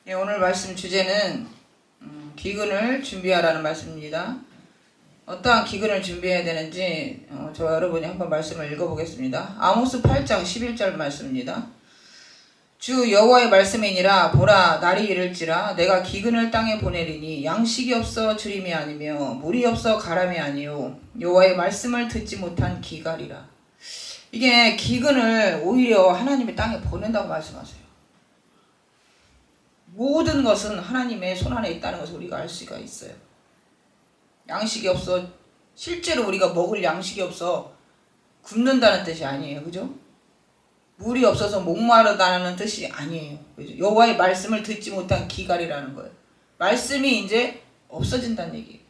예, 오늘 말씀 주제는 기근을 준비하라는 말씀입니다. 어떠한 기근을 준비해야 되는지 저와 여러분이 한번 말씀을 읽어보겠습니다. 아모스 8장 11절 말씀입니다. 주 여호와의 말씀이니라. 보라, 날이 이를지라 내가 기근을 땅에 보내리니 양식이 없어 주림이 아니며 물이 없어 가람이 아니요 여호와의 말씀을 듣지 못한 기갈이라. 이게 기근을 오히려 하나님이 땅에 보낸다고 말씀하세요. 모든 것은 하나님의 손안에 있다는 것을 우리가 알 수가 있어요. 양식이 없어, 실제로 우리가 먹을 양식이 없어 굶는다는 뜻이 아니에요. 그죠? 물이 없어서 목마르다는 뜻이 아니에요. 그죠? 여호와의 말씀을 듣지 못한 기갈이라는 거예요. 말씀이 이제 없어진다는 얘기예요.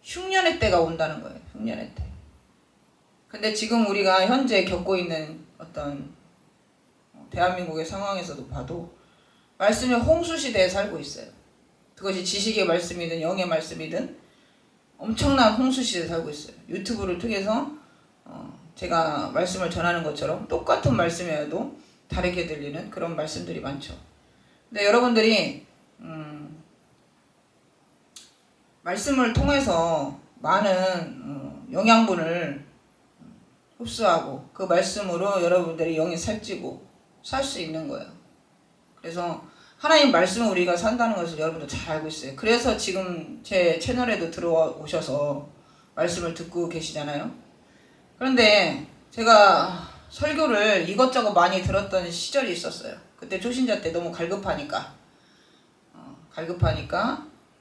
흉년의 때가 온다는 거예요. 흉년의 때. 근데 지금 우리가 현재 겪고 있는 어떤 대한민국의 상황에서도 봐도 말씀의 홍수 시대에 살고 있어요. 그것이 지식의 말씀이든 영의 말씀이든 엄청난 홍수 시대에 살고 있어요. 유튜브를 통해서 제가 말씀을 전하는 것처럼 똑같은 말씀이어도 다르게 들리는 그런 말씀들이 많죠. 근데 여러분들이 말씀을 통해서 많은 영양분을 흡수하고 그 말씀으로 여러분들이 영이 살찌고 살 수 있는 거예요. 그래서 하나님 말씀을 우리가 산다는 것을 여러분도 잘 알고 있어요. 그래서 지금 제 채널에도 들어오셔서 말씀을 듣고 계시잖아요. 그런데 제가 설교를 이것저것 많이 들었던 시절이 있었어요. 그때 초신자 때 너무 갈급하니까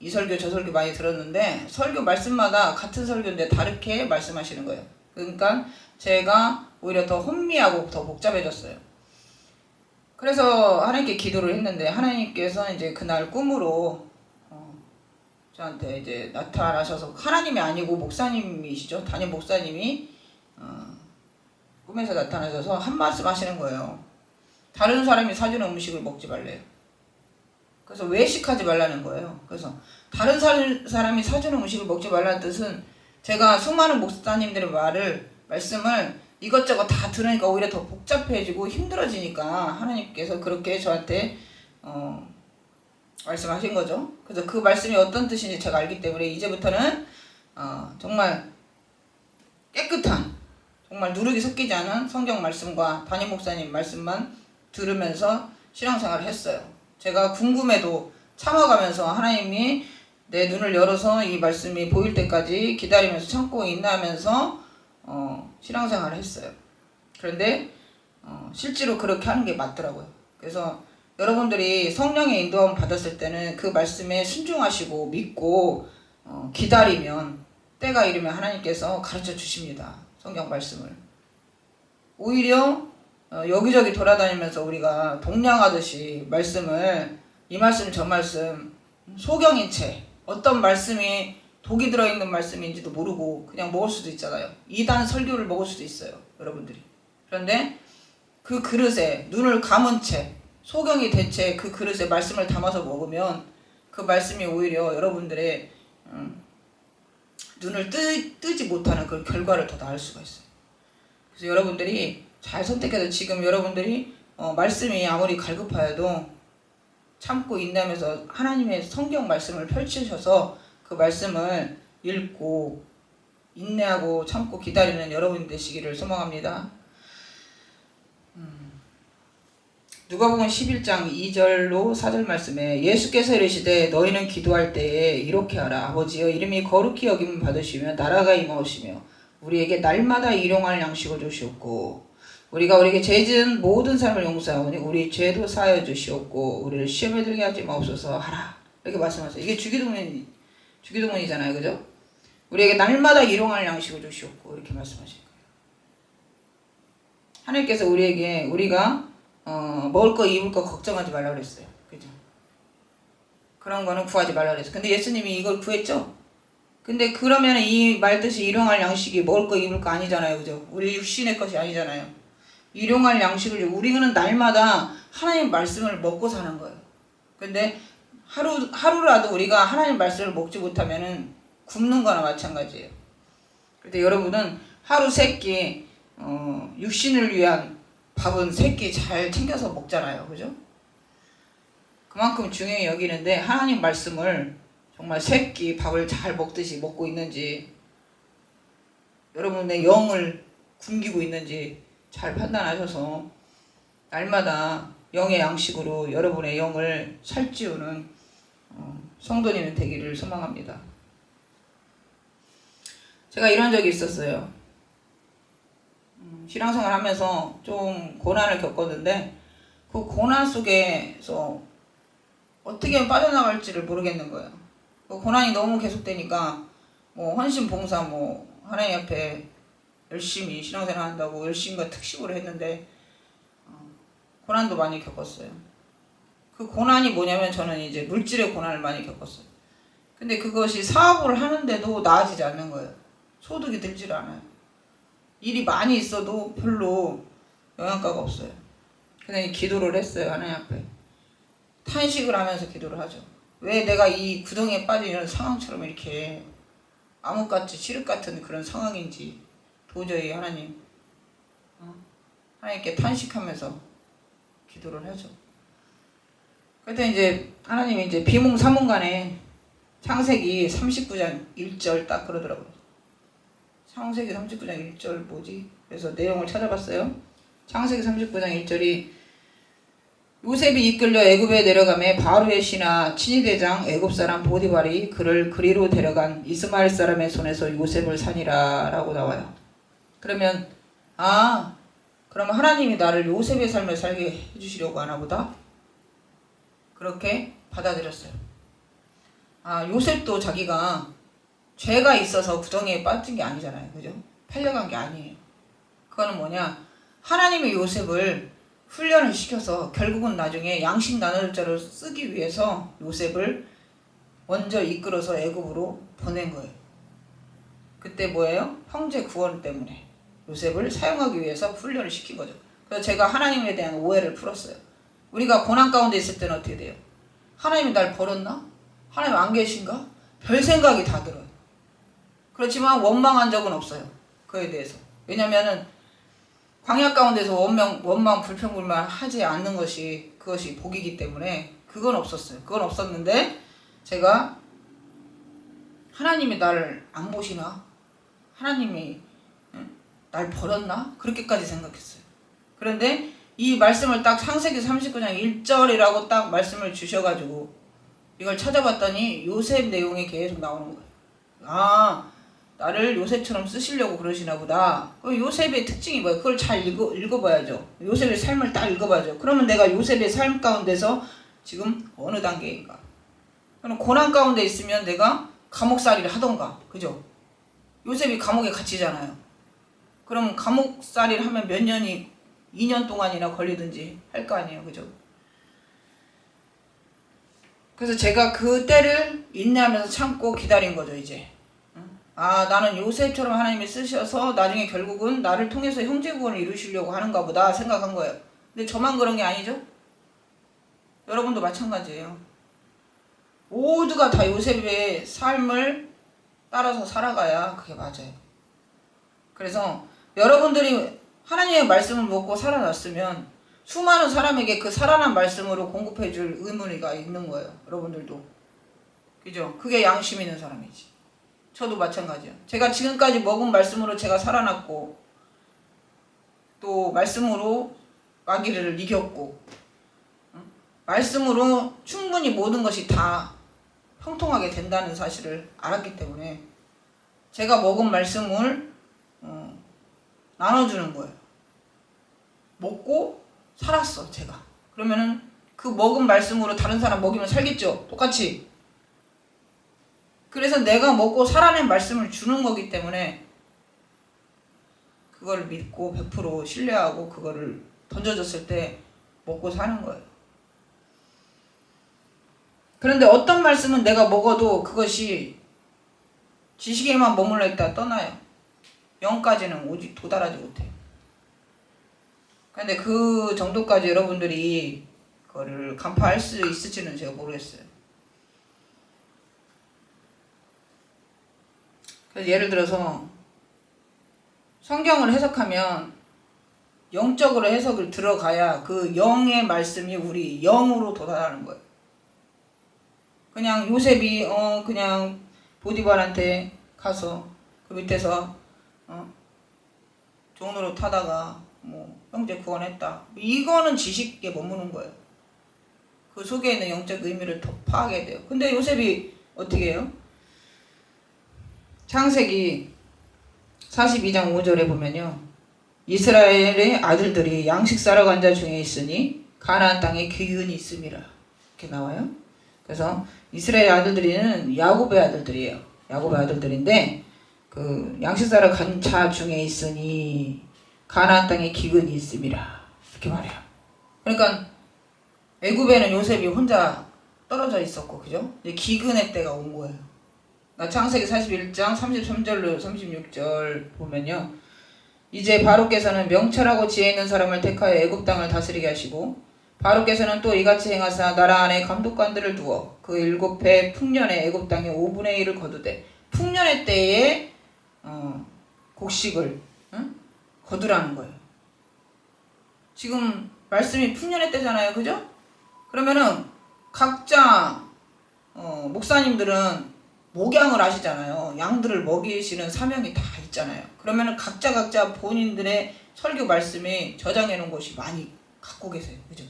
이 설교 저 설교 많이 들었는데 설교 말씀마다 같은 설교인데 다르게 말씀하시는 거예요. 그러니까 제가 오히려 더 혼미하고 더 복잡해졌어요. 그래서 하나님께 기도를 했는데 하나님께서 이제 그날 꿈으로 저한테 이제 나타나셔서, 하나님이 아니고 목사님이시죠. 담임 목사님이 꿈에서 나타나셔서 한 말씀 하시는 거예요. 다른 사람이 사주는 음식을 먹지 말래요. 그래서 외식하지 말라는 거예요. 그래서 다른 사람이 사주는 음식을 먹지 말라는 뜻은 제가 수많은 목사님들의 말씀을 이것저것 다 들으니까 오히려 더 복잡해지고 힘들어지니까 하나님께서 그렇게 저한테 말씀하신 거죠. 그래서 그 말씀이 어떤 뜻인지 제가 알기 때문에 이제부터는 정말 깨끗한, 정말 누룩이 섞이지 않은 성경 말씀과 담임 목사님 말씀만 들으면서 신앙생활을 했어요. 제가 궁금해도 참아가면서 하나님이 내 눈을 열어서 이 말씀이 보일 때까지 기다리면서 참고 인내하면서 신앙생활을 했어요. 그런데 실제로 그렇게 하는 게 맞더라고요. 그래서 여러분들이 성령의 인도함 받았을 때는 그 말씀에 순종하시고 믿고 기다리면 때가 이르면 하나님께서 가르쳐 주십니다. 성경 말씀을. 오히려 여기저기 돌아다니면서 우리가 동냥하듯이 말씀을, 이 말씀 저 말씀 소경인 채 어떤 말씀이 독이 들어있는 말씀인지도 모르고 그냥 먹을 수도 있잖아요. 이단 설교를 먹을 수도 있어요. 여러분들이. 그런데 그 그릇에 눈을 감은 채 소경이 된 채 그 그릇에 말씀을 담아서 먹으면 그 말씀이 오히려 여러분들의 눈을 뜨지 못하는 그런 결과를 더 낳을 수가 있어요. 그래서 여러분들이 잘 선택해서 지금 여러분들이 말씀이 아무리 갈급하여도 참고 인내하면서 하나님의 성경 말씀을 펼치셔서 그 말씀을 읽고 인내하고 참고 기다리는 여러분이 되시기를 소망합니다. 누가복음 11장 2절로 4절 말씀에 예수께서 이르시되 너희는 기도할 때에 이렇게 하라. 아버지여, 이름이 거룩히 여김을 받으시며 나라가 임하오시며 우리에게 날마다 일용할 양식을 주시옵고 우리가 우리에게 죄 지은 모든 사람을 용서하오니 우리 죄도 사하여 주시옵고 우리를 시험에 들게 하지 마옵소서 하라. 이렇게 말씀하세요. 이게 주기도문이잖아요. 그죠? 우리에게 날마다 일용할 양식을 주시옵고 이렇게 말씀하신 거예요. 하나님께서 우리에게 우리가 먹을 거 입을 거 걱정하지 말라고 그랬어요. 그죠? 그런 거는 구하지 말라고 그랬어요. 근데 예수님이 이걸 구했죠? 근데 그러면 이 말뜻이 일용할 양식이 먹을 거 입을 거 아니잖아요. 그죠? 우리 육신의 것이 아니잖아요. 일용할 양식을 우리는 날마다 하나님 말씀을 먹고 사는 거예요. 근데 하루라도 우리가 하나님 말씀을 먹지 못하면은 굶는 거나 마찬가지예요. 그런데 여러분은 하루 3끼 육신을 위한 밥은 3끼 잘 챙겨서 먹잖아요. 그죠? 그만큼 중요히 여기는데 하나님 말씀을 정말 새끼 밥을 잘 먹듯이 먹고 있는지, 여러분의 영을 굶기고 있는지 잘 판단하셔서 날마다 영의 양식으로 여러분의 영을 살찌우는 성도님이 되기를 소망합니다. 제가 이런 적이 있었어요. 신앙생활 하면서 좀 고난을 겪었는데 그 고난 속에서 어떻게 빠져나갈지를 모르겠는 거예요. 그 고난이 너무 계속되니까 뭐 헌신 봉사 뭐 하나님 앞에 열심히 신앙생활 한다고 열심과 특식으로 했는데 고난도 많이 겪었어요. 그 고난이 뭐냐면 저는 이제 물질의 고난을 많이 겪었어요. 근데 그것이 사업을 하는데도 나아지지 않는 거예요. 소득이 들질 않아요. 일이 많이 있어도 별로 영향가가 없어요. 그냥 기도를 했어요. 하나님 앞에 탄식을 하면서 기도를 하죠. 왜 내가 이 구덩이에 빠진 이런 상황처럼 이렇게 암흑같이 칠흑 같은 그런 상황인지 도저히 하나님께 탄식하면서 기도를 하죠. 그때 이제 하나님이 이제 비몽사몽간에 창세기 39장 1절 딱 그러더라고요. 창세기 39장 1절 뭐지? 그래서 내용을 찾아봤어요. 창세기 39장 1절이 요셉이 이끌려 애굽에 내려가매 바로의 신하 친위대장 애굽사람 보디발이 그를 그리로 데려간 이스마엘 사람의 손에서 요셉을 산이라 라고 나와요. 그러면 그러면 하나님이 나를 요셉의 삶을 살게 해주시려고 하나 보다? 그렇게 받아들였어요. 요셉도 자기가 죄가 있어서 구덩이에 빠진 게 아니잖아요. 그죠? 팔려간 게 아니에요. 그거는 뭐냐? 하나님의 요셉을 훈련을 시켜서 결국은 나중에 양식 나눌 자로 쓰기 위해서 요셉을 먼저 이끌어서 애굽으로 보낸 거예요. 그때 뭐예요? 형제 구원 때문에 요셉을 사용하기 위해서 훈련을 시킨 거죠. 그래서 제가 하나님에 대한 오해를 풀었어요. 우리가 고난 가운데 있을 때는 어떻게 돼요? 하나님이 날 버렸나? 하나님 안 계신가? 별 생각이 다 들어요. 그렇지만 원망한 적은 없어요. 그에 대해서. 왜냐면은 광야 가운데서 원망 불평불만 하지 않는 것이 그것이 복이기 때문에 그건 없었어요. 그건 없었는데 제가 하나님이 나를 안 보시나? 하나님이 날 버렸나? 그렇게까지 생각했어요. 그런데 이 말씀을 딱 창세기 39장 1절이라고 딱 말씀을 주셔가지고 이걸 찾아봤더니 요셉 내용이 계속 나오는 거예요. 나를 요셉처럼 쓰시려고 그러시나 보다. 요셉의 특징이 뭐예요? 그걸 잘 읽어봐야죠. 요셉의 삶을 딱 읽어봐야죠. 그러면 내가 요셉의 삶 가운데서 지금 어느 단계인가? 그럼 고난 가운데 있으면 내가 감옥살이를 하던가, 그죠? 요셉이 감옥에 갇히잖아요. 그럼 감옥살이를 하면 몇 년이 2년 동안이나 걸리든지 할 거 아니에요, 그죠? 그래서 제가 그 때를 인내하면서 참고 기다린 거죠, 이제. 나는 요셉처럼 하나님이 쓰셔서 나중에 결국은 나를 통해서 형제구원을 이루시려고 하는가 보다 생각한 거예요. 근데 저만 그런 게 아니죠? 여러분도 마찬가지예요. 모두가 다 요셉의 삶을 따라서 살아가야 그게 맞아요. 그래서 여러분들이 하나님의 말씀을 먹고 살아났으면 수많은 사람에게 그 살아난 말씀으로 공급해 줄 의무가 있는 거예요. 여러분들도. 그죠? 그게 양심 있는 사람이지. 저도 마찬가지예요. 제가 지금까지 먹은 말씀으로 제가 살아났고 또 말씀으로 마귀를 이겼고 말씀으로 충분히 모든 것이 다 형통하게 된다는 사실을 알았기 때문에 제가 먹은 말씀을 나눠주는 거예요. 먹고 살았어 제가. 그러면은 그 먹은 말씀으로 다른 사람 먹이면 살겠죠. 똑같이. 그래서 내가 먹고 살아낸 말씀을 주는 거기 때문에 그걸 믿고 100% 신뢰하고 그거를 던져줬을 때 먹고 사는 거예요. 그런데 어떤 말씀은 내가 먹어도 그것이 지식에만 머물러 있다 떠나요. 영까지는 오직 도달하지 못해요. 그런데 그 정도까지 여러분들이 그거를 간파할 수 있을지는 제가 모르겠어요. 그래서 예를 들어서 성경을 해석하면 영적으로 해석을 들어가야 그 영의 말씀이 우리 영으로 도달하는 거예요. 그냥 요셉이 그냥 보디발한테 가서 그 밑에서 종으로 타다가 뭐 형제 구원했다. 이거는 지식에 머무는 거예요. 그 속에 있는 영적 의미를 더 파악해야 돼요. 근데 요셉이 어떻게 해요? 창세기 42장 5절에 보면요. 이스라엘의 아들들이 양식 사러 간 자 중에 있으니 가나안 땅에 기근이 있음이라. 이렇게 나와요. 그래서 이스라엘 아들들이는 야곱의 아들들이에요. 야곱의 아들들인데 그 양식 사러 간 자 중에 있으니 가나안 땅에 기근이 있음이라. 이렇게 말해요. 그러니까 애굽에는 요셉이 혼자 떨어져 있었고, 그죠? 이제 기근의 때가 온 거예요. 창세기 41장 33절로 36절 보면요. 이제 바로께서는 명철하고 지혜 있는 사람을 택하여 애굽 땅을 다스리게 하시고 바로께서는 또 이같이 행하사 나라 안에 감독관들을 두어 그 7해 풍년에 애굽 땅의 5분의 1을 거두되 풍년의 때에 곡식을 거두라는 거예요. 지금 말씀이 풍년의 때잖아요, 그죠? 그러면은 각자 목사님들은 목양을 하시잖아요. 양들을 먹이시는 사명이 다 있잖아요. 그러면은 각자 본인들의 설교 말씀에 저장해 놓은 것이 많이 갖고 계세요. 그죠?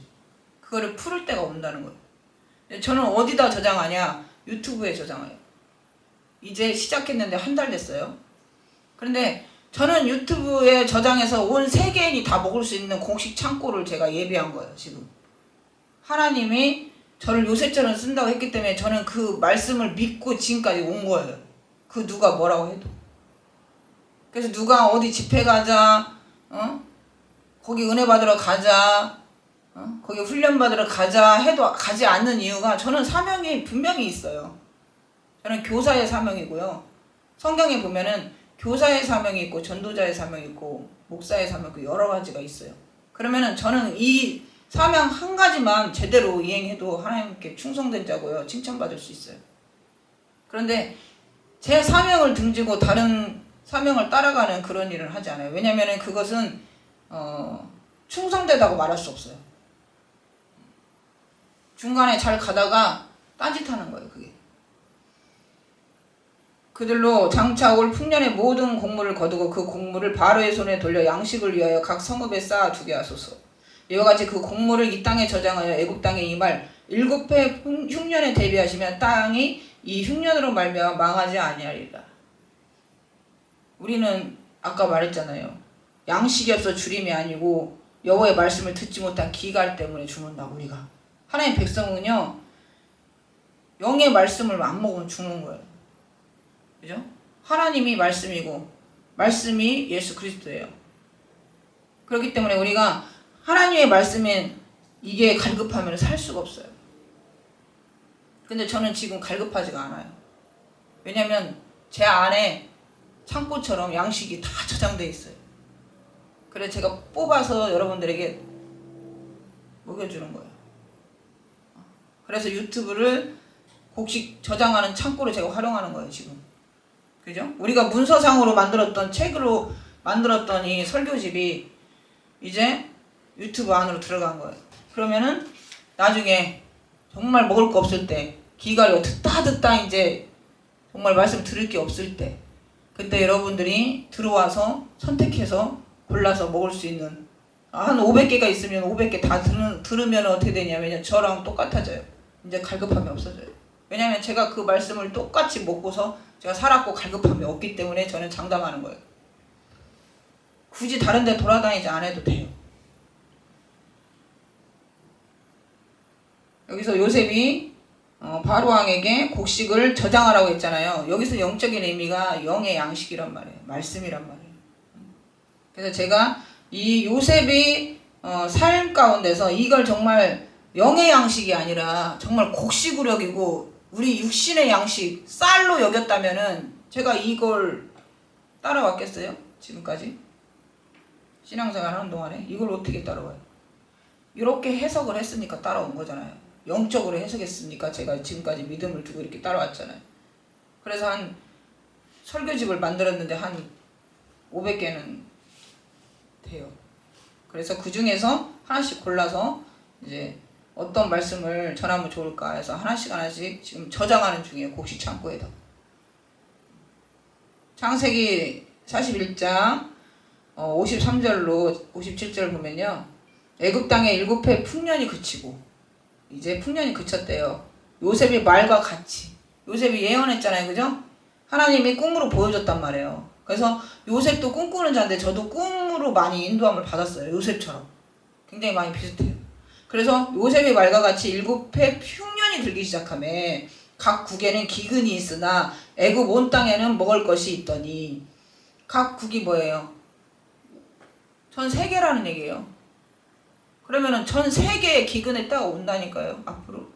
그거를 풀을 때가 온다는 거예요. 저는 어디다 저장하냐? 유튜브에 저장해요. 이제 시작했는데 한 달 됐어요. 그런데 저는 유튜브에 저장해서 온 세계인이 다 먹을 수 있는 공식 창고를 제가 예비한 거예요. 지금 하나님이 저를 요셉처럼 쓴다고 했기 때문에 저는 그 말씀을 믿고 지금까지 온 거예요. 그 누가 뭐라고 해도. 그래서 누가 어디 집회 가자, 거기 은혜 받으러 가자, 거기 훈련 받으러 가자 해도 가지 않는 이유가 저는 사명이 분명히 있어요. 저는 교사의 사명이고요. 성경에 보면은 교사의 사명이 있고 전도자의 사명이 있고 목사의 사명이 있고 여러 가지가 있어요. 그러면은 저는 이 사명 한 가지만 제대로 이행해도 하나님께 충성된 자고요. 칭찬받을 수 있어요. 그런데 제 사명을 등지고 다른 사명을 따라가는 그런 일을 하지 않아요. 왜냐하면 그것은 충성되다고 말할 수 없어요. 중간에 잘 가다가 딴짓하는 거예요. 그게. 그들로 장차 올 풍년의 모든 곡물을 거두고 그 곡물을 바로의 손에 돌려 양식을 위하여 각 성읍에 쌓아 두게 하소서. 이와 같이 그 곡물을 이 땅에 저장하여 애굽 땅에 임할 7해 흉년에 대비하시면 땅이 이 흉년으로 말미암아 망하지 아니하리라. 우리는 아까 말했잖아요. 양식이 없어 주림이 아니고 여호와의 말씀을 듣지 못한 기갈 때문에 죽는다고. 우리가 하나님 백성은요 영의 말씀을 안 먹으면 죽는 거예요. 그죠? 하나님이 말씀이고 말씀이 예수 그리스도예요. 그렇기 때문에 우리가 하나님의 말씀인 이게 갈급하면 살 수가 없어요. 근데 저는 지금 갈급하지가 않아요. 왜냐면 제 안에 창고처럼 양식이 다 저장되어 있어요. 그래서 제가 뽑아서 여러분들에게 먹여주는 거예요. 그래서 유튜브를 곡식 저장하는 창고로 제가 활용하는 거예요, 지금. 그죠? 우리가 문서상으로 만들었던 책으로 만들었던 이 설교집이 이제 유튜브 안으로 들어간 거예요. 그러면은 나중에 정말 먹을 거 없을 때, 기갈이 듣다 이제 정말 말씀 들을 게 없을 때, 그때 여러분들이 들어와서 선택해서 골라서 먹을 수 있는 한 500개가 있으면 500개 다 들으면 어떻게 되냐면 저랑 똑같아져요. 이제 갈급함이 없어져요. 왜냐하면 제가 그 말씀을 똑같이 먹고서 제가 살았고 갈급함이 없기 때문에 저는 장담하는 거예요. 굳이 다른 데 돌아다니지 않아도 돼요. 여기서 요셉이 바로왕에게 곡식을 저장하라고 했잖아요. 여기서 영적인 의미가 영의 양식이란 말이에요. 말씀이란 말이에요. 그래서 제가 이 요셉이 삶 가운데서 이걸 정말 영의 양식이 아니라 정말 곡식으로 여기고 우리 육신의 양식 쌀로 여겼다면은 제가 이걸 따라왔겠어요? 지금까지? 신앙생활 하는 동안에 이걸 어떻게 따라와요? 이렇게 해석을 했으니까 따라온 거잖아요. 영적으로 해석했으니까 제가 지금까지 믿음을 두고 이렇게 따라왔잖아요. 그래서 한 설교집을 만들었는데 한 500개는 돼요. 그래서 그 중에서 하나씩 골라서 이제 어떤 말씀을 전하면 좋을까 해서 하나씩 하나씩 지금 저장하는 중이에요. 곡식 창고에다. 창세기 41장 53절로 57절 보면요. 애굽 땅에 7해 풍년이 그치고 이제 풍년이 그쳤대요. 요셉이 말과 같이. 요셉이 예언했잖아요. 그죠? 하나님이 꿈으로 보여줬단 말이에요. 그래서 요셉도 꿈꾸는 자인데 저도 꿈으로 많이 인도함을 받았어요. 요셉처럼. 굉장히 많이 비슷해요. 그래서 요셉의 말과 같이 7해 흉년이 들기 시작하며 각 국에는 기근이 있으나 애굽 온 땅에는 먹을 것이 있더니 각 국이 뭐예요? 전 세계라는 얘기예요. 그러면은 전 세계에 기근의 때가 온다니까요. 앞으로.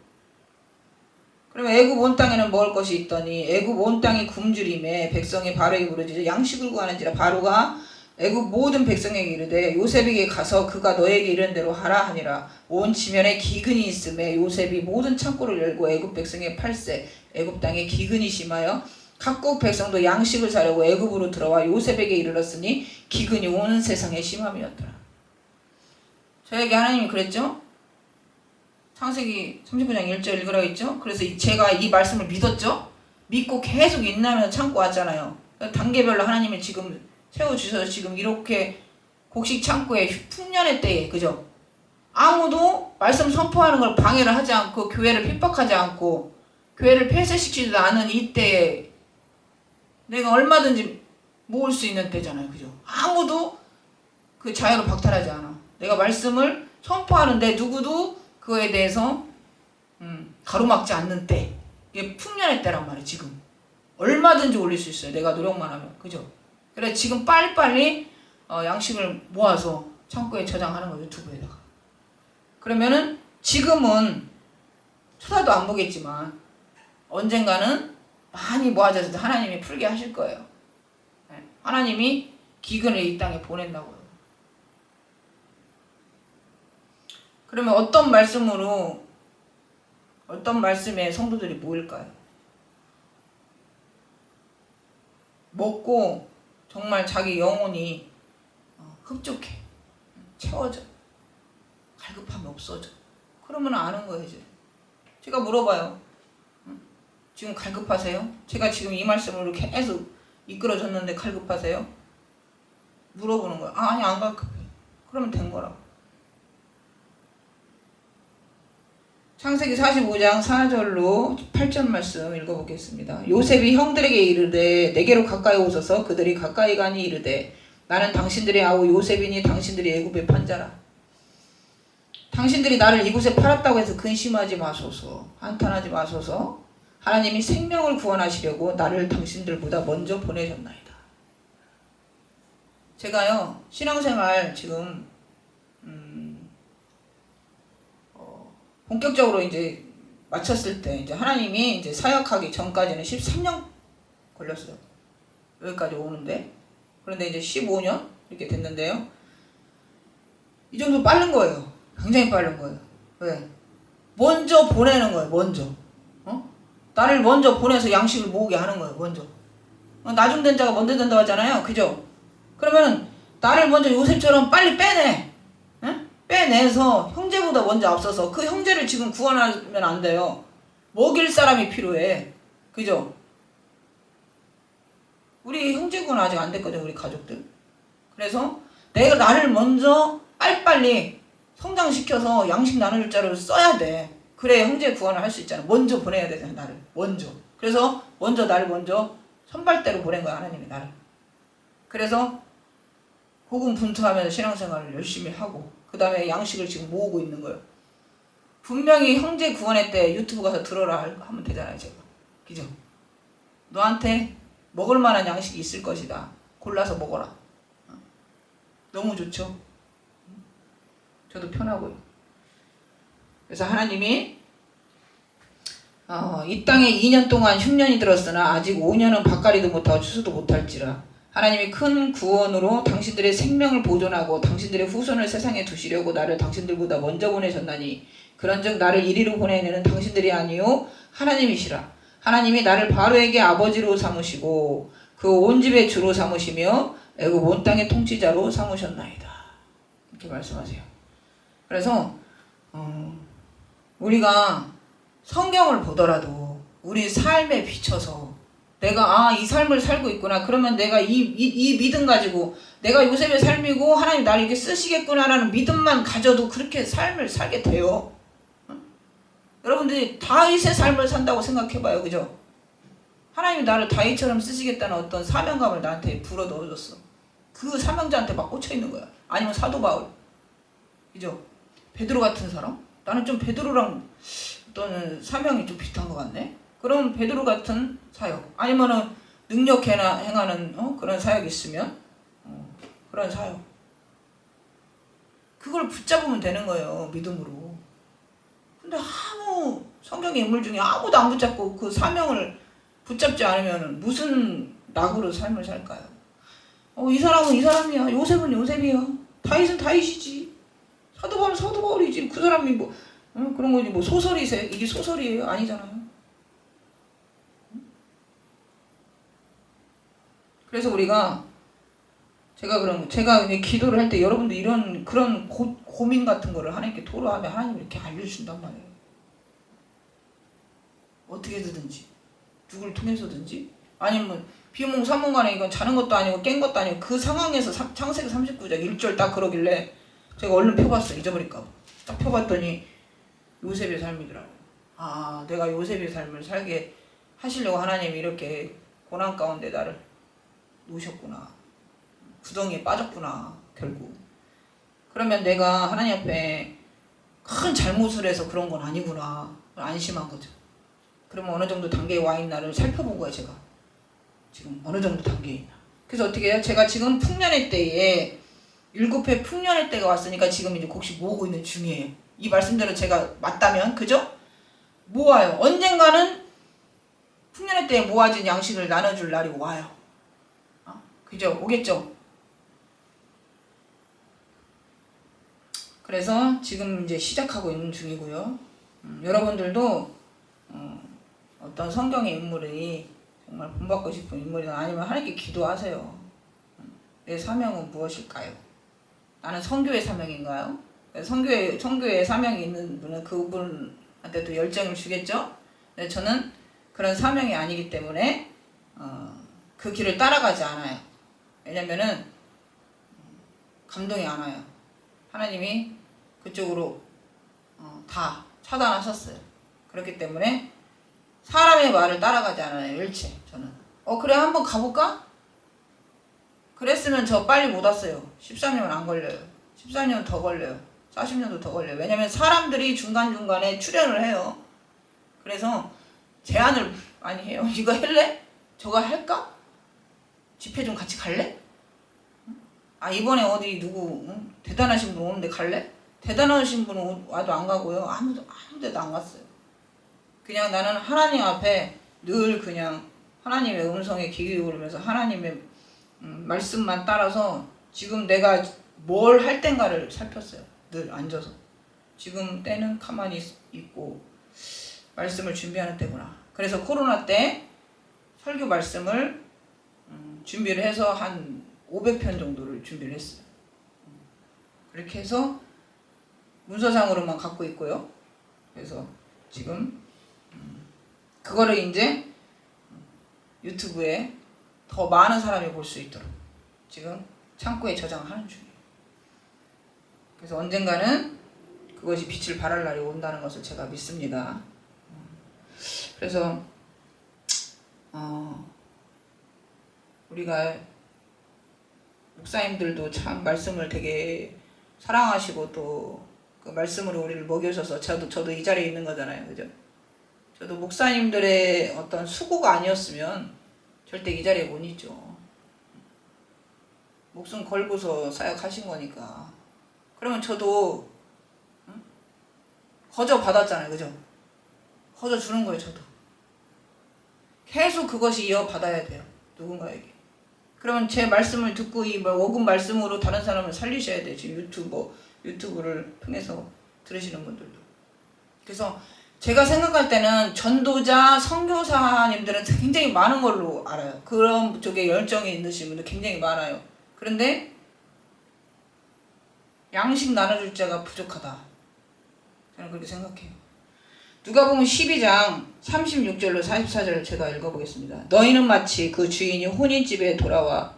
그러면 애굽 온 땅에는 먹을 것이 있더니 애굽 온 땅이 굶주림에 백성이 바로에게 부르짖어 양식을 구하는지라 바로가 애굽 모든 백성에게 이르되 요셉에게 가서 그가 너에게 이른 대로 하라 하니라. 온 지면에 기근이 있음에 요셉이 모든 창고를 열고 애굽 백성에게 팔세. 애굽 땅에 기근이 심하여 각국 백성도 양식을 사려고 애굽으로 들어와 요셉에게 이르렀으니 기근이 온 세상에 심함이었더라. 저에게 하나님이 그랬죠? 창세기 39장 1절 읽으라고 했죠? 그래서 제가 이 말씀을 믿었죠? 믿고 계속 인내하면서 참고 왔잖아요. 단계별로 하나님이 지금 세워주셔서 지금 이렇게 곡식 창고에 풍년의 때에, 그죠? 아무도 말씀 선포하는 걸 방해를 하지 않고 교회를 핍박하지 않고 교회를 폐쇄시키지도 않은 이때에 내가 얼마든지 모을 수 있는 때잖아요. 그죠? 아무도 그 자유를 박탈하지 않아. 내가 말씀을 선포하는데 누구도 그거에 대해서 가로막지 않는 때. 이게 풍년의 때란 말이에요. 지금 얼마든지 올릴 수 있어요. 내가 노력만 하면. 그죠? 그래 지금 빨리빨리 양식을 모아서 창고에 저장하는 거예요. 유튜브에다가. 그러면은 지금은 쳐다도 안 보겠지만 언젠가는 많이 모아져서 하나님이 풀게 하실 거예요. 하나님이 기근을 이 땅에 보낸다고요. 그러면 어떤 말씀으로 어떤 말씀에 성도들이 모일까요? 먹고 정말 자기 영혼이 흡족해, 채워져, 갈급함이 없어져. 그러면 아는 거예요. 이제 제가 물어봐요. 지금 갈급하세요? 제가 지금 이 말씀으로 계속 이끌어줬는데 갈급하세요? 물어보는 거예요. 아니 안 갈급해. 그러면 된 거라고. 창세기 45장 4절로 8절 말씀 읽어보겠습니다. 요셉이 형들에게 이르되 내게로 가까이 오소서. 그들이 가까이 가니 이르되 나는 당신들의 아우 요셉이니 당신들이 애굽에 판자라. 당신들이 나를 이곳에 팔았다고 해서 근심하지 마소서. 한탄하지 마소서. 하나님이 생명을 구원하시려고 나를 당신들보다 먼저 보내셨나이다. 제가요 신앙생활 지금 본격적으로 이제 마쳤을 때 이제 하나님이 이제 사역하기 전까지는 13년 걸렸어요. 여기까지 오는데. 그런데 이제 15년 이렇게 됐는데요. 이 정도 빠른 거예요. 굉장히 빠른 거예요. 왜? 먼저 보내는 거예요. 먼저. 나를 먼저 보내서 양식을 모으게 하는 거예요. 먼저. 나중된 자가 먼저 된다고 하잖아요. 그죠? 그러면 나를 먼저 요셉처럼 빨리 빼내. 빼내서 형제보다 먼저 앞서서 그 형제를 지금 구원하면 안 돼요. 먹일 사람이 필요해. 그죠? 우리 형제구는 아직 안 됐거든요. 우리 가족들. 그래서 내가 나를 먼저 빨리빨리 성장시켜서 양식 나눌 자를 써야 돼. 그래야 형제 구원을 할 수 있잖아. 먼저 보내야 되잖아. 나를. 먼저. 그래서 나를 먼저 선발대로 보낸 거야. 하나님이 나를. 그래서 고군분투하면서 신앙생활을 열심히 하고 그 다음에 양식을 지금 모으고 있는 거예요. 분명히 형제 구원회 때 유튜브 가서 들어라 하면 되잖아요. 제가. 그죠? 너한테 먹을 만한 양식이 있을 것이다. 골라서 먹어라. 너무 좋죠? 저도 편하고요. 그래서 하나님이 이 땅에 2년 동안 흉년이 들었으나 아직 5년은 밭가리도 못하고 추수도 못할지라. 하나님이 큰 구원으로 당신들의 생명을 보존하고 당신들의 후손을 세상에 두시려고 나를 당신들보다 먼저 보내셨나니 그런즉 나를 이리로 보내는 당신들이 아니요 하나님이시라. 하나님이 나를 바로에게 아버지로 삼으시고 그 온 집의 주로 삼으시며 애굽 온 땅의 통치자로 삼으셨나이다. 이렇게 말씀하세요. 그래서 우리가 성경을 보더라도 우리 삶에 비춰서 내가 이 삶을 살고 있구나. 그러면 내가 이 믿음 가지고 내가 요셉의 삶이고 하나님 나를 이렇게 쓰시겠구나라는 믿음만 가져도 그렇게 삶을 살게 돼요. 여러분들이 다윗의 삶을 산다고 생각해봐요. 그죠? 하나님이 나를 다윗처럼 쓰시겠다는 어떤 사명감을 나한테 불어 넣어줬어. 그 사명자한테 막 꽂혀있는 거야. 아니면 사도 바울. 그죠? 베드로 같은 사람? 나는 좀 베드로랑 어떤 사명이 좀 비슷한 것 같네? 그럼 베드로 같은 사역. 아니면은 능력 행하는 그런 사역이 있으면 그런 사역. 그걸 붙잡으면 되는 거예요. 믿음으로. 근데 아무 성경의 인물 중에 아무도 안 붙잡고 그 사명을 붙잡지 않으면 무슨 낙으로 삶을 살까요? 이 사람은 이 사람이야. 요셉은 요셉이야. 다윗은 다윗이지. 사도 바울은 사도 바울이지. 그 사람이 뭐 그런 거지. 뭐 소설이세요? 이게 소설이에요? 아니잖아요. 그래서 우리가 제가 기도를 할 때 여러분들 이런 그런 고민 같은 거를 하나님께 토로하면 하나님이 이렇게 알려주신단 말이에요. 어떻게 되든지 누굴 통해서든지 아니면 비몽사몽간에 이건 자는 것도 아니고 깬 것도 아니고 그 상황에서 창세기 39장 1절 딱 그러길래 제가 얼른 펴봤어요. 잊어버릴까 봐. 딱 펴봤더니 요셉의 삶이더라고요. 내가 요셉의 삶을 살게 하시려고 하나님이 이렇게 고난 가운데 나를 놓으셨구나. 구덩이에 빠졌구나. 결국. 그러면 내가 하나님 앞에 큰 잘못을 해서 그런 건 아니구나. 안심한 거죠. 그러면 어느 정도 단계에 와 있나를 살펴본 거예요. 제가 지금 어느 정도 단계에 있나. 그래서 어떻게 해요? 제가 지금 풍년의 때에 7회 풍년의 때가 왔으니까 지금 이제 곡식 모으고 있는 중이에요. 이 말씀대로 제가 맞다면 그죠? 모아요. 언젠가는 풍년의 때에 모아진 양식을 나눠줄 날이 와요. 그죠? 오겠죠? 그래서 지금 이제 시작하고 있는 중이고요. 여러분들도 어떤 성경의 인물이 정말 본받고 싶은 인물이나 아니면 하나님께 기도하세요. 내 사명은 무엇일까요? 나는 선교의 사명인가요? 선교의 사명이 있는 분은 그분한테도 열정을 주겠죠? 근데 저는 그런 사명이 아니기 때문에 그 길을 따라가지 않아요. 왜냐면은 감동이 안 와요. 하나님이 그쪽으로 다 차단하셨어요. 그렇기 때문에 사람의 말을 따라가지 않아요. 일체 저는 그래 한번 가볼까? 그랬으면 저 빨리 못 왔어요. 13년은 안 걸려요. 14년 더 걸려요. 40년도 더 걸려요. 왜냐면 사람들이 중간중간에 출연을 해요. 그래서 제안을 많이 해요. 이거 할래? 저거 할까? 집회 좀 같이 갈래? 이번에 어디 누구 대단하신 분 오는데 갈래? 대단하신 분은 와도 안 가고요. 아무 데도 안 갔어요. 그냥 나는 하나님 앞에 늘 그냥 하나님의 음성에 귀 기울이면서 하나님의 말씀만 따라서 지금 내가 뭘 할 땐가를 살폈어요. 늘 앉아서. 지금 때는 가만히 있고 말씀을 준비하는 때구나. 그래서 코로나 때 설교 말씀을 준비를 해서 한 500편 정도를 준비를 했어요. 그렇게 해서 문서상으로만 갖고 있고요. 그래서 지금 그거를 이제 유튜브에 더 많은 사람이 볼 수 있도록 지금 창고에 저장하는 중이에요. 그래서 언젠가는 그것이 빛을 발할 날이 온다는 것을 제가 믿습니다. 그래서 우리가 목사님들도 참 말씀을 되게 사랑하시고 또 그 말씀으로 우리를 먹여주셔서 저도 이 자리에 있는 거잖아요. 그죠? 저도 목사님들의 어떤 수고가 아니었으면 절대 이 자리에 못 있죠. 목숨 걸고서 사역하신 거니까. 그러면 저도 거저 받았잖아요. 그죠? 거저 주는 거예요. 저도. 계속 그것이 이어받아야 돼요. 누군가에게. 그러면 제 말씀을 듣고 이 억은 말씀으로 다른 사람을 살리셔야 돼요. 지금 유튜브를 통해서 들으시는 분들도. 그래서 제가 생각할 때는 전도자, 선교사님들은 굉장히 많은 걸로 알아요. 그런 쪽에 열정이 있으신 분들 굉장히 많아요. 그런데 양식 나눠줄 자가 부족하다. 저는 그렇게 생각해요. 누가복음 12장 36절로 44절을 제가 읽어보겠습니다. 너희는 마치 그 주인이 혼인집에 돌아와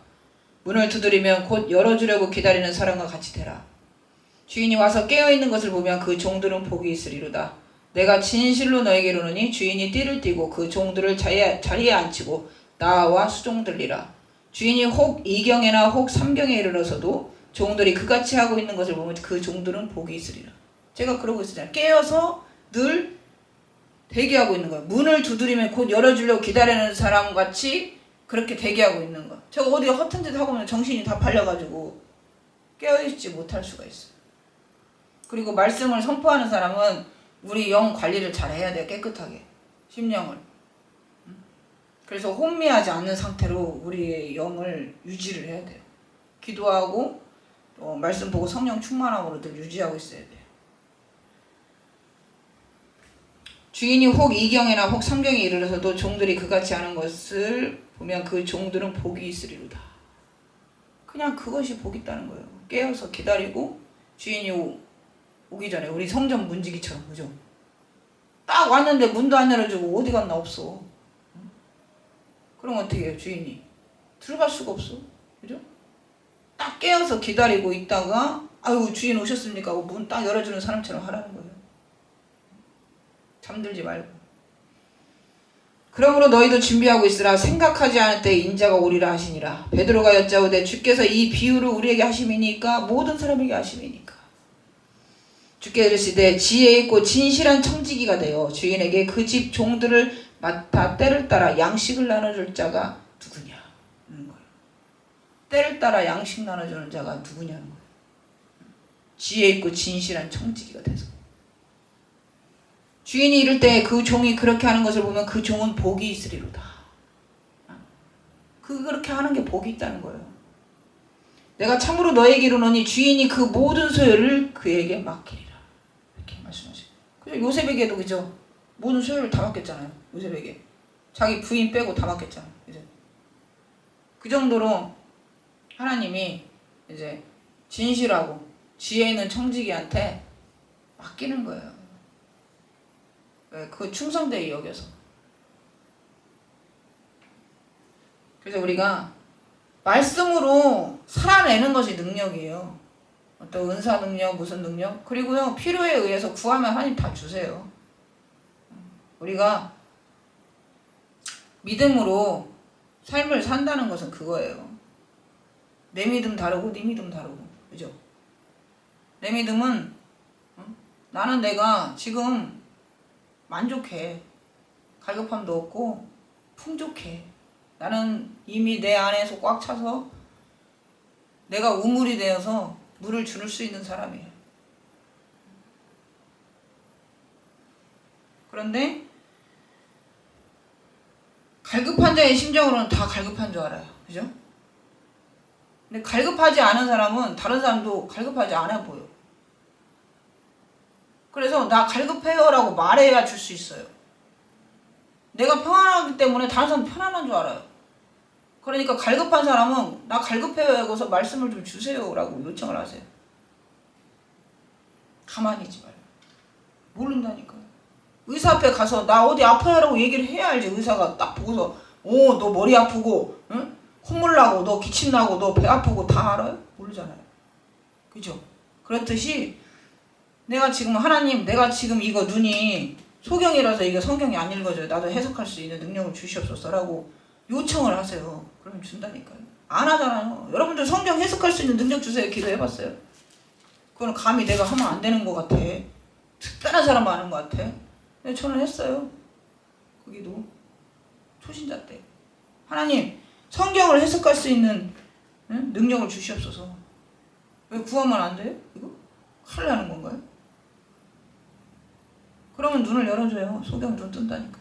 문을 두드리면 곧 열어주려고 기다리는 사람과 같이 되라. 주인이 와서 깨어있는 것을 보면 그 종들은 복이 있으리로다. 내가 진실로 너에게 이르노니 주인이 띠를 띠고 그 종들을 자리에 앉히고 나와 수종들리라. 주인이 혹 2경에나 혹 3경에 이르러서도 종들이 그같이 하고 있는 것을 보면 그 종들은 복이 있으리라. 제가 그러고 있었잖아요. 깨어서 늘 대기하고 있는 거예요. 문을 두드리면 곧 열어주려고 기다리는 사람같이 그렇게 대기하고 있는 거. 제가 어디 허튼 짓 하고 보면 정신이 다 팔려가지고 깨어있지 못할 수가 있어요. 그리고 말씀을 선포하는 사람은 우리 영 관리를 잘 해야 돼요. 깨끗하게. 심령을. 그래서 혼미하지 않는 상태로 우리의 영을 유지를 해야 돼요. 기도하고 또 말씀 보고 성령 충만함으로 늘 유지하고 있어야 돼요. 주인이 혹 2경에나 혹 3경에 이르러서도 종들이 그같이 하는 것을 보면 그 종들은 복이 있으리로다. 그냥 그것이 복이 있다는 거예요. 깨어서 기다리고 주인이 오기 전에 우리 성전 문지기처럼, 그죠? 딱 왔는데 문도 안 열어주고 어디 갔나 없어. 그럼 어떻게 해요? 주인이 들어갈 수가 없어, 그죠? 딱 깨어서 기다리고 있다가 아유 주인 오셨습니까 하고 문 딱 열어주는 사람처럼 하라는 거예요. 잠들지 말고. 그러므로 너희도 준비하고 있으라. 생각하지 않을 때 인자가 오리라 하시니라. 베드로가 여짜오되 주께서 이 비유를 우리에게 하심이니까 모든 사람에게 하심이니까. 주께 이르시되 지혜 있고 진실한 청지기가 되어 주인에게 그 집 종들을 맡아 때를 따라 양식을 나눠줄 자가 누구냐 하는 거예요. 때를 따라 양식 나눠주는 자가 누구냐는 거예요. 지혜 있고 진실한 청지기가 돼서. 주인이 이를 때 그 종이 그렇게 하는 것을 보면 그 종은 복이 있으리로다. 그렇게 하는 게 복이 있다는 거예요. 내가 참으로 너에게 이르노니 주인이 그 모든 소유를 그에게 맡기리라. 이렇게 말씀하시고. 그죠? 요셉에게도 그죠? 모든 소유를 다 맡겼잖아요. 요셉에게. 자기 부인 빼고 다 맡겼잖아요. 그죠? 그 정도로 하나님이 이제 진실하고 지혜 있는 청지기한테 맡기는 거예요. 그 충성되게 여겨서. 그래서 우리가 말씀으로 살아내는 것이 능력이에요. 어떤 은사 능력, 무슨 능력. 그리고요, 필요에 의해서 구하면 하나님 다 주세요. 우리가 믿음으로 삶을 산다는 것은 그거예요. 내 믿음 다르고 네 믿음 다르고, 그죠? 내 믿음은 나는 내가 지금 만족해. 갈급함도 없고 풍족해. 나는 이미 내 안에서 꽉 차서 내가 우물이 되어서 물을 줄 수 있는 사람이에요. 그런데 갈급한 자의 심정으로는 다 갈급한 줄 알아요. 그죠? 근데 갈급하지 않은 사람은 다른 사람도 갈급하지 않아 보여. 그래서 나 갈급해요 라고 말해야 줄 수 있어요. 내가 평안하기 때문에 다른 사람도 편안한 줄 알아요. 그러니까 갈급한 사람은 나 갈급해요 하고서 말씀을 좀 주세요 라고 요청을 하세요. 가만히 있지 말고. 모른다니까요. 의사 앞에 가서 나 어디 아파요 라고 얘기를 해야 알지. 의사가 딱 보고서 너 머리 아프고 응? 콧물 나고 너 기침 나고 너 배 아프고 다 알아요? 모르잖아요. 그죠? 그렇듯이 내가 지금 하나님 내가 지금 이거 눈이 소경이라서 이거 성경이 안 읽어져요. 나도 해석할 수 있는 능력을 주시옵소서 라고 요청을 하세요. 그러면 준다니까요. 안 하잖아요. 여러분들 성경 해석할 수 있는 능력 주세요. 기도해봤어요? 그거는 감히 내가 하면 안 되는 것 같아. 특별한 사람만 하는 것 같아. 근데 저는 했어요. 거기도 초신자 때 하나님 성경을 해석할 수 있는 능력을 주시옵소서. 왜 구하면 안 돼요? 이거? 큰일 나는 건가요? 그러면 눈을 열어줘요. 소경 눈 뜬다니까.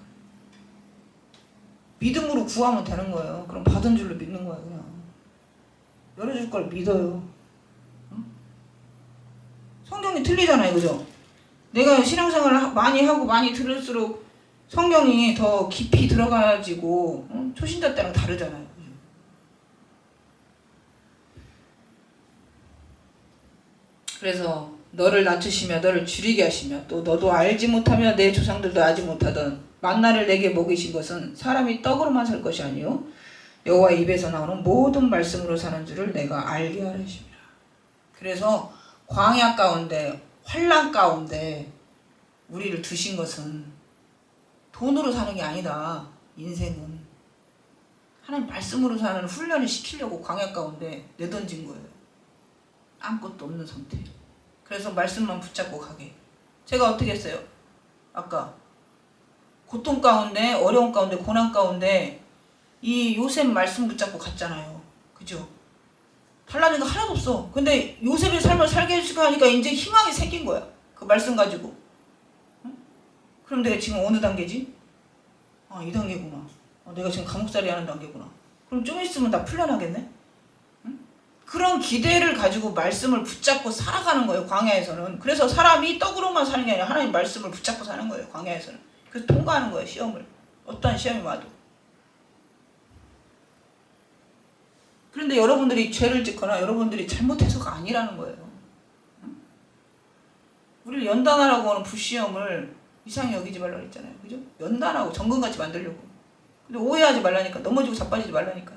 믿음으로 구하면 되는 거예요. 그럼 받은 줄로 믿는 거예요. 그냥 열어줄 걸 믿어요. 성경이 틀리잖아요. 그죠? 내가 신앙생활을 많이 하고 많이 들을수록 성경이 더 깊이 들어가지고 초신자 때랑 다르잖아요. 그죠? 그래서 너를 낮추시며 너를 줄이게 하시며 또 너도 알지 못하며 내 조상들도 알지 못하던 만나를 내게 먹이신 것은 사람이 떡으로만 살 것이 아니요 여호와 입에서 나오는 모든 말씀으로 사는 줄을 내가 알게 하려심이라. 그래서 광야 가운데 환난 가운데 우리를 두신 것은 돈으로 사는 게 아니다. 인생은 하나님 말씀으로 사는 훈련을 시키려고 광야 가운데 내던진 거예요. 아무것도 없는 상태. 그래서 말씀만 붙잡고 가게. 제가 어떻게 했어요? 아까 고통 가운데, 어려움 가운데, 고난 가운데 이 요셉 말씀 붙잡고 갔잖아요. 그죠? 달라진 거 하나도 없어. 근데 요셉의 삶을 살게 해주고 하니까 이제 희망이 생긴 거야. 그 말씀 가지고. 응? 그럼 내가 지금 어느 단계지? 아, 이 단계구나. 내가 지금 감옥살이 하는 단계구나. 그럼 좀 있으면 다 풀려나겠네? 응? 그런 기대를 가지고 말씀을 붙잡고 살아가는 거예요. 광야에서는. 그래서 사람이 떡으로만 사는 게 아니라 하나님 말씀을 붙잡고 사는 거예요. 광야에서는. 그래서 통과하는 거예요. 시험을. 어떠한 시험이 와도. 그런데 여러분들이 죄를 짓거나 여러분들이 잘못해서가 아니라는 거예요. 응? 우리를 연단하라고 하는 불시험을 이상히 여기지 말라고 했잖아요. 그죠? 연단하고 정금같이 만들려고. 근데 오해하지 말라니까. 넘어지고 자빠지지 말라니까.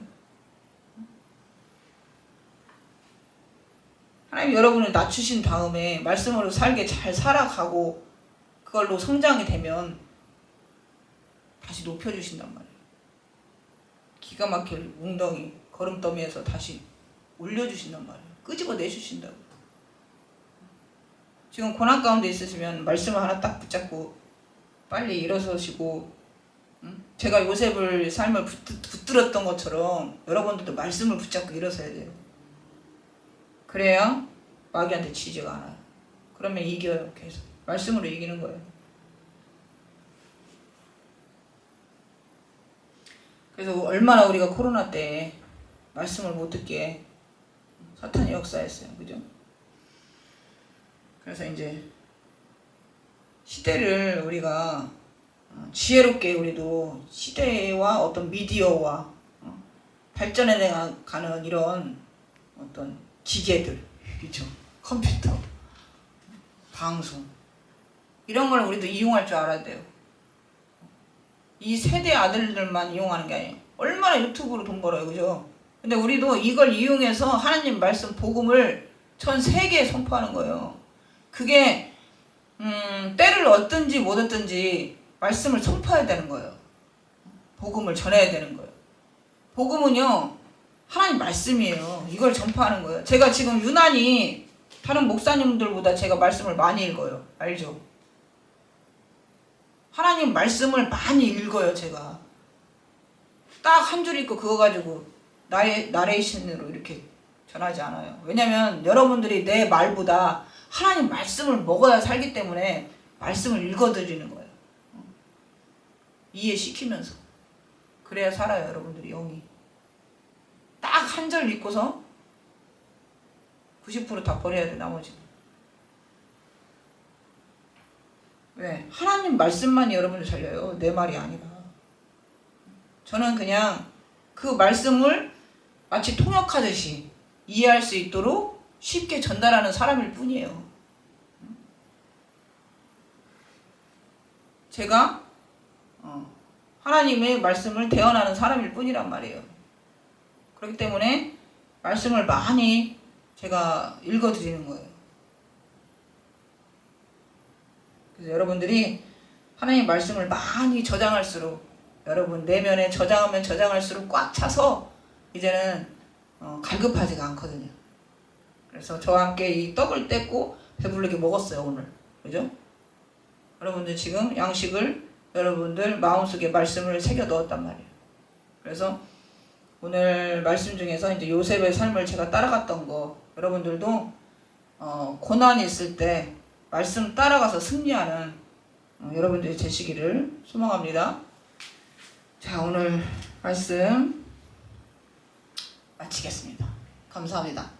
하나님 여러분을 낮추신 다음에 말씀으로 살게 잘 살아가고 그걸로 성장이 되면 다시 높여주신단 말이에요. 기가 막힐 웅덩이 걸음더미에서 다시 올려주신단 말이에요. 끄집어 내주신다고. 지금 고난 가운데 있으시면 말씀을 하나 딱 붙잡고 빨리 일어서시고, 제가 요셉을 삶을 붙들었던 것처럼 여러분들도 말씀을 붙잡고 일어서야 돼요. 그래야 마귀한테 지지가 않아요. 그러면 이겨요. 계속 말씀으로 이기는 거예요. 그래서 얼마나 우리가 코로나 때 말씀을 못 듣게 사탄이 역사했어요. 그죠? 그래서 이제 시대를 우리가 지혜롭게 우리도 시대와 어떤 미디어와 발전해 가는 이런 어떤 기계들, 그죠? 컴퓨터, 방송 이런 걸 우리도 이용할 줄 알아야 돼요. 이 세대 아들들만 이용하는 게 아니에요. 얼마나 유튜브로 돈 벌어요. 그죠? 근데 우리도 이걸 이용해서 하나님 말씀 복음을 전 세계에 선포하는 거예요. 그게 때를 얻든지 못 얻든지 말씀을 선포해야 되는 거예요. 복음을 전해야 되는 거예요. 복음은요 하나님 말씀이에요. 이걸 전파하는 거예요. 제가 지금 유난히 다른 목사님들보다 제가 말씀을 많이 읽어요. 알죠? 하나님 말씀을 많이 읽어요. 제가 딱 한 줄 읽고 그거 가지고 나의 나레이션으로 이렇게 전하지 않아요. 왜냐면 여러분들이 내 말보다 하나님 말씀을 먹어야 살기 때문에 말씀을 읽어드리는 거예요. 이해시키면서. 그래야 살아요. 여러분들이 영이. 딱 한 절 읽고서 90% 다 버려야 돼. 나머지는. 왜? 하나님 말씀만이 여러분을 살려요. 내 말이 아니라. 저는 그냥 그 말씀을 마치 통역하듯이 이해할 수 있도록 쉽게 전달하는 사람일 뿐이에요. 제가 하나님의 말씀을 대언하는 사람일 뿐이란 말이에요. 그렇기 때문에 말씀을 많이 제가 읽어드리는 거예요. 그래서 여러분들이 하나님 말씀을 많이 저장할수록 여러분 내면에 저장하면 저장할수록 꽉 차서 이제는 갈급하지가 않거든요. 그래서 저와 함께 이 떡을 떼고 배부르게 먹었어요. 오늘. 그죠? 여러분들 지금 양식을 여러분들 마음속에 말씀을 새겨 넣었단 말이에요. 그래서 오늘 말씀 중에서 이제 요셉의 삶을 제가 따라갔던 거 여러분들도 고난이 있을 때 말씀 따라가서 승리하는 여러분들이 되시기를 소망합니다. 자, 오늘 말씀 마치겠습니다. 감사합니다.